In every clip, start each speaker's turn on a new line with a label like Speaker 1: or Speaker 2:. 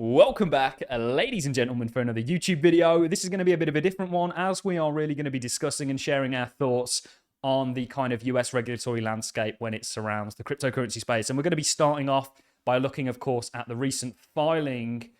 Speaker 1: Welcome back, ladies and gentlemen, for another YouTube video. This is going to be a bit of a different one, as we are really going to be discussing and sharing our thoughts on the kind of US regulatory landscape when it surrounds the cryptocurrency space. And we're going to be starting off by looking, of course, at the recent filing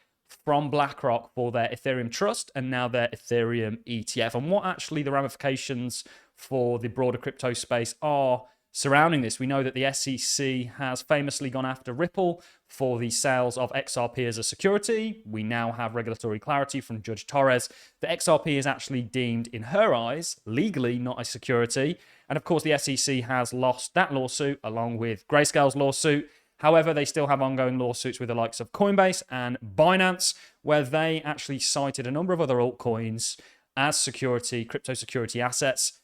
Speaker 1: from BlackRock for their Ethereum Trust and now their Ethereum ETF, and what actually the ramifications for the broader crypto space are surrounding this. We know that the SEC has famously gone after Ripple for the sales of XRP as a security. We now have regulatory clarity from Judge Torres that XRP is actually deemed, in her eyes, legally not a security. And of course, the SEC has lost that lawsuit along with Grayscale's lawsuit. However, they still have ongoing lawsuits with the likes of Coinbase and Binance, where they actually cited a number of other altcoins as security, crypto security assets,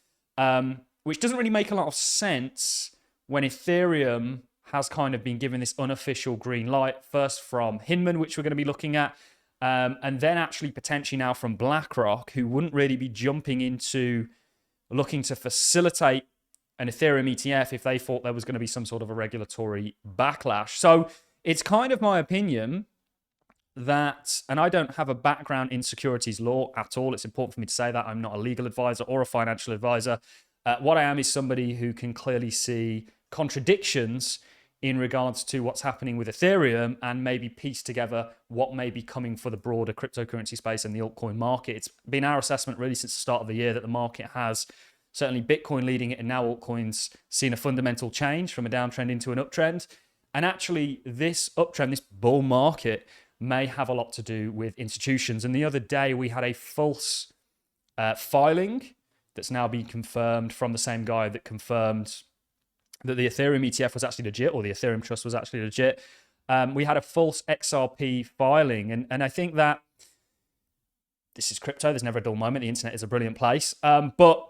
Speaker 1: which doesn't really make a lot of sense when Ethereum has kind of been given this unofficial green light, first from Hinman, which we're going to be looking at, and then actually potentially now from BlackRock, who wouldn't really be jumping into looking to facilitate an Ethereum ETF if they thought there was going to be some sort of a regulatory backlash. So it's kind of my opinion that, and I don't have a background in securities law at all. It's important for me to say that. I'm not a legal advisor or a financial advisor. What I am is somebody who can clearly see contradictions in regards to what's happening with Ethereum and maybe piece together what may be coming for the broader cryptocurrency space and the altcoin market. It's been our assessment really since the start of the year that the market has, certainly Bitcoin leading it and now altcoins, seen a fundamental change from a downtrend into an uptrend. And actually this uptrend, this bull market, may have a lot to do with institutions. And the other day we had a false filing that's now been confirmed from the same guy that confirmed that the Ethereum ETF was actually legit, or the Ethereum Trust was actually legit. We had a false XRP filing. And I think that this is crypto. There's never a dull moment. The internet is a brilliant place. But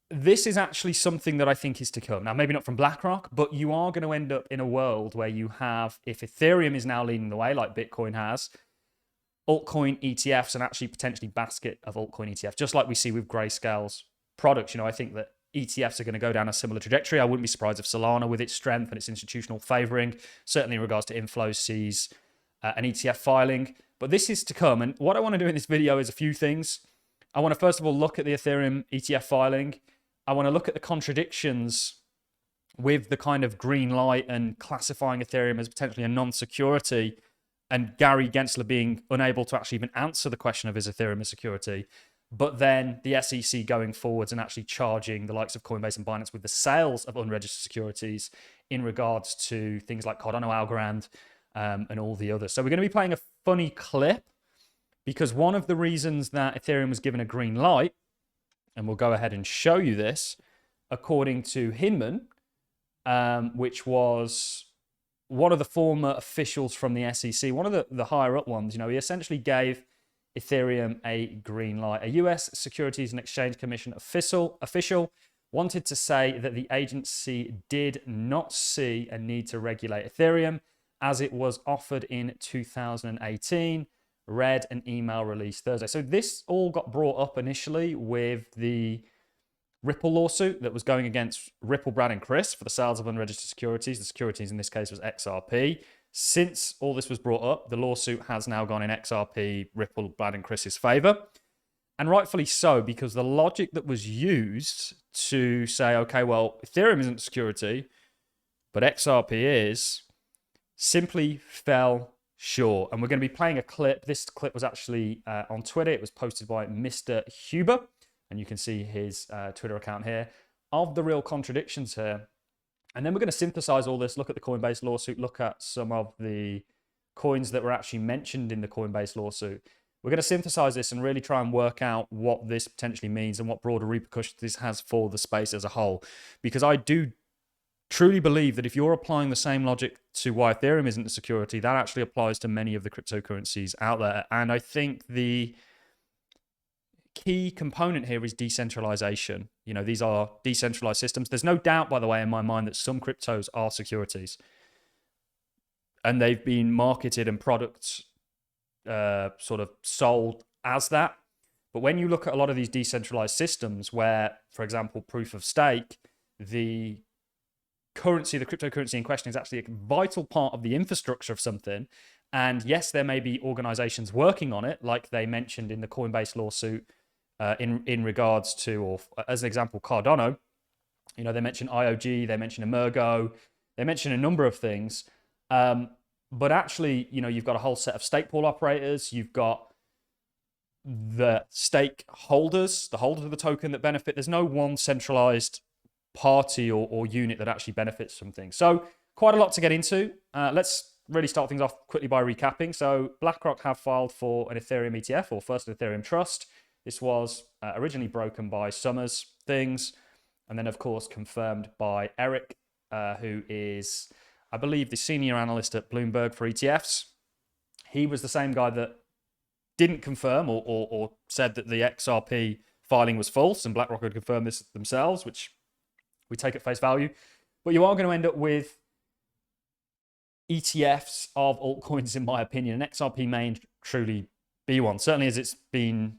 Speaker 1: this is actually something that I think is to come. Now, maybe not from BlackRock, but you are going to end up in a world where you have, if Ethereum is now leading the way, like Bitcoin has, altcoin ETFs and actually potentially basket of altcoin ETFs, just like we see with Grayscale's products. I think that ETFs are going to go down a similar trajectory. I wouldn't be surprised if Solana, with its strength and its institutional favoring, certainly in regards to inflows, sees an ETF filing. But this is to come. And what I want to do in this video is a few things. I want to first of all look at the Ethereum ETF filing. I want to look at the contradictions with the kind of green light and classifying Ethereum as potentially a non-security, and Gary Gensler being unable to actually even answer the question of is Ethereum a security, but then the SEC going forwards and actually charging the likes of Coinbase and Binance with the sales of unregistered securities in regards to things like Cardano, Algorand, and all the others. So we're going to be playing a funny clip, because one of the reasons that Ethereum was given a green light, and we'll go ahead and show you this, according to Hinman, which was one of the former officials from the SEC, one of the higher up ones. He essentially gave Ethereum a green light. A US Securities and Exchange Commission official wanted to say that the agency did not see a need to regulate Ethereum as it was offered in 2018. Read an email released Thursday. So this all got brought up initially with the Ripple lawsuit that was going against Ripple, Brad, and Chris for the sales of unregistered securities. The securities in this case was XRP. Since all this was brought up, the lawsuit has now gone in XRP, Ripple, Brad, and Chris's favor. And rightfully so, because the logic that was used to say, okay, well, Ethereum isn't a security, but XRP is, simply fell short. And we're going to be playing a clip. This clip was actually on Twitter. It was posted by Mr. Huber, and you can see his Twitter account here, of the real contradictions here. And then we're going to synthesize all this, look at the Coinbase lawsuit, look at some of the coins that were actually mentioned in the Coinbase lawsuit. We're going to synthesize this and really try and work out what this potentially means and what broader repercussions this has for the space as a whole. Because I do truly believe that if you're applying the same logic to why Ethereum isn't a security, that actually applies to many of the cryptocurrencies out there. And I think the key component here is decentralization. These are decentralized systems. There's no doubt, by the way, in my mind that some cryptos are securities, and they've been marketed and products sort of sold as that. But when you look at a lot of these decentralized systems where, for example, proof of stake, the currency, the cryptocurrency in question, is actually a vital part of the infrastructure of something, And yes, there may be organizations working on it, like they mentioned in the Coinbase lawsuit in regards to, or as an example, Cardano. You know, they mentioned IOG, they mentioned Emergo, they mentioned a number of things. But actually, you know, you've got a whole set of stake pool operators, you've got the stakeholders, the holders of the token that benefit. There's no one centralized party or unit that actually benefits from things. So quite a lot to get into. Let's really start things off quickly by recapping. So BlackRock have filed for an Ethereum ETF, or first an Ethereum trust. This was originally broken by Summers Things, and then of course confirmed by Eric, who is, I believe, the senior analyst at Bloomberg for ETFs. He was the same guy that didn't confirm or said that the XRP filing was false, and BlackRock had confirmed this themselves, which we take at face value. But you are going to end up with ETFs of altcoins, in my opinion. An XRP may truly be one, certainly as it's been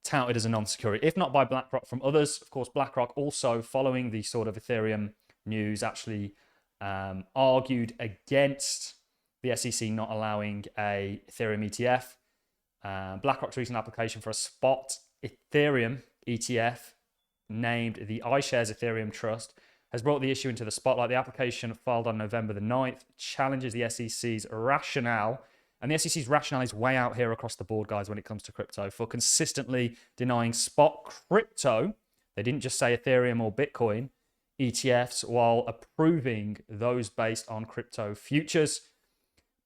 Speaker 1: touted as a non-security, if not by BlackRock, from others. Of course, BlackRock also, following the sort of Ethereum news, actually argued against the SEC not allowing a Ethereum ETF. BlackRock's recent application for a spot Ethereum ETF named the iShares Ethereum Trust has brought the issue into the spotlight. The application, filed on November the 9th, challenges the SEC's rationale. And the SEC's rationale is way out here across the board, guys, when it comes to crypto, for consistently denying spot crypto. They didn't just say Ethereum or Bitcoin ETFs, while approving those based on crypto futures.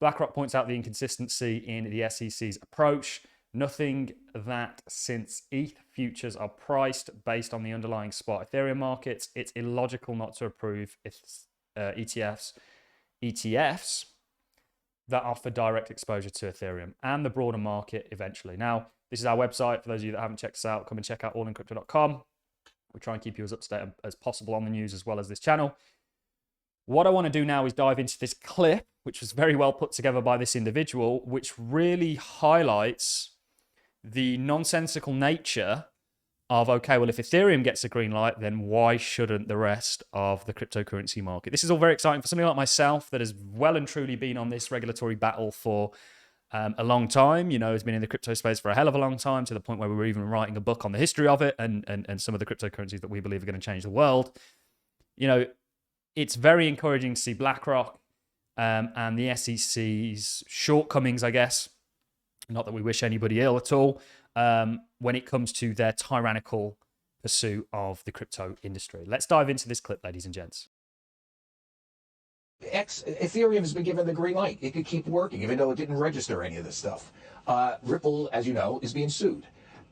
Speaker 1: BlackRock points out the inconsistency in the SEC's approach. Nothing that, since ETH futures are priced based on the underlying spot Ethereum markets, it's illogical not to approve ETFs that offer direct exposure to Ethereum and the broader market eventually. Now, this is our website. For those of you that haven't checked us out, come and check out allincrypto.com. We try and keep you as up to date as possible on the news, as well as this channel. What I want to do now is dive into this clip, which was very well put together by this individual, which really highlights the nonsensical nature of, okay, well, if Ethereum gets a green light, then why shouldn't the rest of the cryptocurrency market? This is all very exciting for somebody like myself that has well and truly been on this regulatory battle for a long time. You know, has been in the crypto space for a hell of a long time, to the point where we were even writing a book on the history of it and some of the cryptocurrencies that we believe are going to change the world. You know, it's very encouraging to see BlackRock and the SEC's shortcomings, I guess. Not that we wish anybody ill at all, when it comes to their tyrannical pursuit of the crypto industry. Let's dive into this clip, ladies and gents.
Speaker 2: Ethereum has been given the green light. It could keep working, even though it didn't register any of this stuff. Ripple, as you know, is being sued.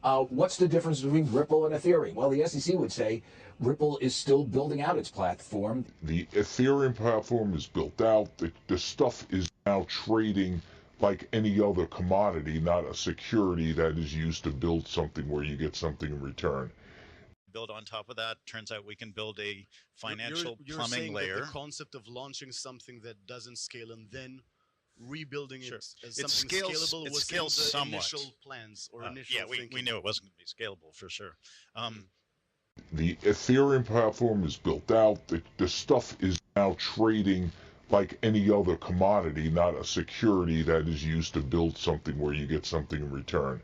Speaker 2: What's the difference between Ripple and Ethereum? Well, the SEC would say Ripple is still building out its platform.
Speaker 3: The Ethereum platform is built out. The stuff is now trading like any other commodity, not a security that is used to build something where you get something in return.
Speaker 4: Build on top of that. Turns out we can build a financial
Speaker 5: you're
Speaker 4: plumbing
Speaker 5: saying
Speaker 4: layer.
Speaker 5: That the concept of launching something that doesn't scale and then rebuilding
Speaker 4: Sure.
Speaker 5: it as
Speaker 4: It
Speaker 5: something
Speaker 4: scales-
Speaker 5: scalable
Speaker 4: it
Speaker 5: was
Speaker 4: scales
Speaker 5: in the
Speaker 4: somewhat.
Speaker 5: initial plans or initial
Speaker 4: Yeah, we
Speaker 5: thinking.
Speaker 4: knew it wasn't going to be scalable for sure.
Speaker 3: The Ethereum platform is built out. The stuff is now trading like any other commodity, not a security that is used to build something where you get something in return.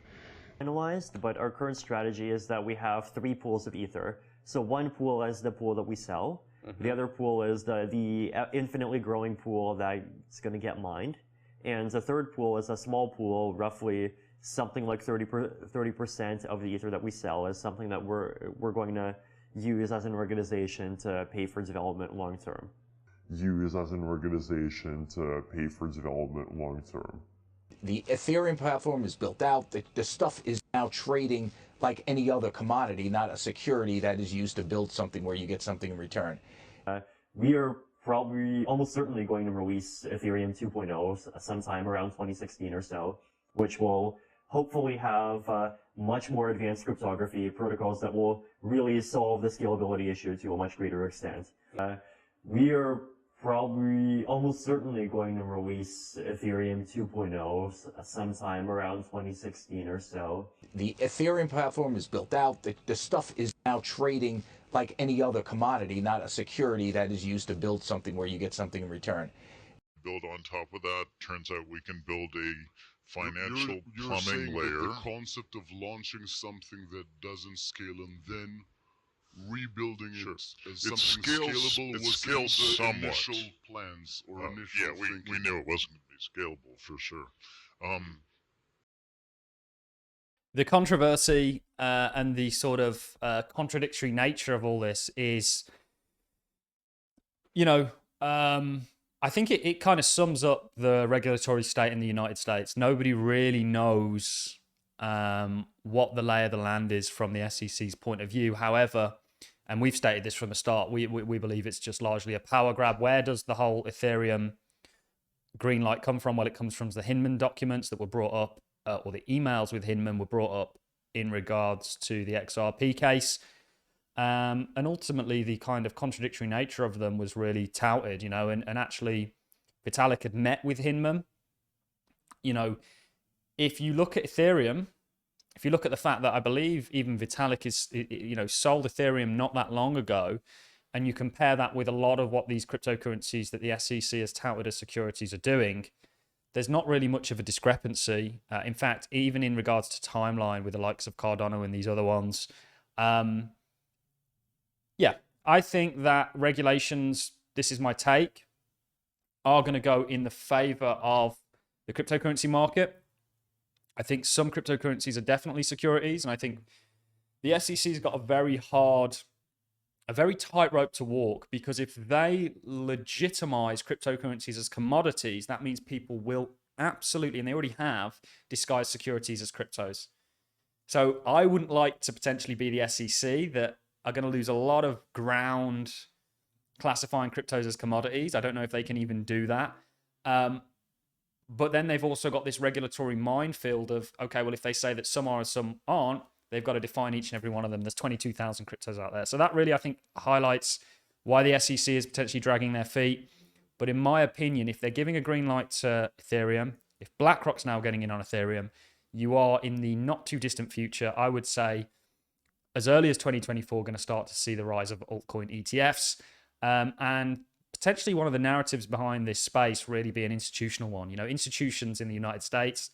Speaker 6: Analyzed, but our current strategy is that we have 3 pools of Ether. So one pool is the pool that we sell. The other pool is the infinitely growing pool that's going to get mined. And the third pool is a small pool, roughly something like 30% of the Ether that we sell is something that we're going to use as an organization to pay for development long term.
Speaker 2: The Ethereum platform is built out. The stuff is now trading like any other commodity, not a security that is used to build something where you get something in return.
Speaker 6: We are probably almost certainly going to release Ethereum 2.0 sometime around 2016 or so, which will hopefully have much more advanced cryptography protocols that will really solve the scalability issue to a much greater extent. We are probably almost certainly going to release Ethereum 2.0 sometime around 2016 or so.
Speaker 2: The Ethereum platform is built out. The stuff is now trading like any other commodity, not a security that is used to build something where you get something in return.
Speaker 3: build on top of that. Turns out we can build a financial
Speaker 7: you're
Speaker 3: plumbing
Speaker 7: saying
Speaker 3: layer.
Speaker 7: that the concept of launching something that doesn't scale and then rebuilding
Speaker 3: Sure.
Speaker 7: it as
Speaker 3: It
Speaker 7: something
Speaker 3: scales-
Speaker 7: scalable
Speaker 3: it
Speaker 7: was
Speaker 3: scales
Speaker 7: in the
Speaker 3: somewhat.
Speaker 7: initial plans or initial
Speaker 3: Yeah, we
Speaker 7: thinking.
Speaker 3: knew it wasn't going to be scalable for sure.
Speaker 1: The controversy and the sort of contradictory nature of all this is, you know, I think it kind of sums up the regulatory state in the United States. Nobody really knows what the lay of the land is from the SEC's point of view. However, and we've stated this from the start, we believe it's just largely a power grab. Where does the whole Ethereum green light come from? Well, it comes from the Hinman documents that were brought up, or the emails with Hinman were brought up in regards to the XRP case. And ultimately, the kind of contradictory nature of them was really touted, you know, and actually Vitalik had met with Hinman. You know, if you look at Ethereum, if you look at the fact that I believe even Vitalik is, you know, sold Ethereum not that long ago, and you compare that with a lot of what these cryptocurrencies that the SEC has touted as securities are doing, there's not really much of a discrepancy. In fact, even in regards to timeline with the likes of Cardano and these other ones, yeah, I think that regulations, this is my take, are going to go in the favor of the cryptocurrency market. I think some cryptocurrencies are definitely securities, and I think the SEC's got a very tight rope to walk, because if they legitimize cryptocurrencies as commodities, that means people will absolutely, and they already have, disguise securities as cryptos. So I wouldn't like to potentially be the SEC that are going to lose a lot of ground classifying cryptos as commodities. I don't know if they can even do that. But then they've also got this regulatory minefield of, okay, well, if they say that some are and some aren't, they've got to define each and every one of them. There's 22,000 cryptos out there. So that really, I think, highlights why the SEC is potentially dragging their feet. But in my opinion, if they're giving a green light to Ethereum, if BlackRock's now getting in on Ethereum, you are in the not too distant future, I would say, as early as 2024, going to start to see the rise of altcoin ETFs. And potentially one of the narratives behind this space really be an institutional one. You know, institutions in the United States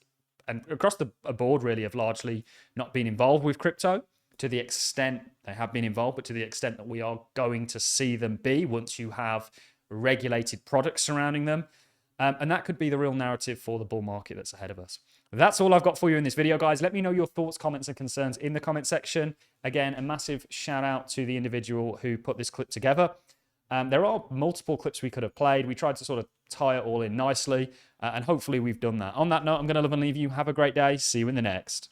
Speaker 1: and across the board really have largely not been involved with crypto to the extent they have been involved, but to the extent that we are going to see them be once you have regulated products surrounding them. And that could be the real narrative for the bull market that's ahead of us. That's all I've got for you in this video, guys. Let me know your thoughts, comments, and concerns in the comment section. Again, a massive shout out to the individual who put this clip together. There are multiple clips we could have played. We tried to sort of tie it all in nicely, and hopefully we've done that. On that note, I'm going to love and leave you. Have a great day. See you in the next.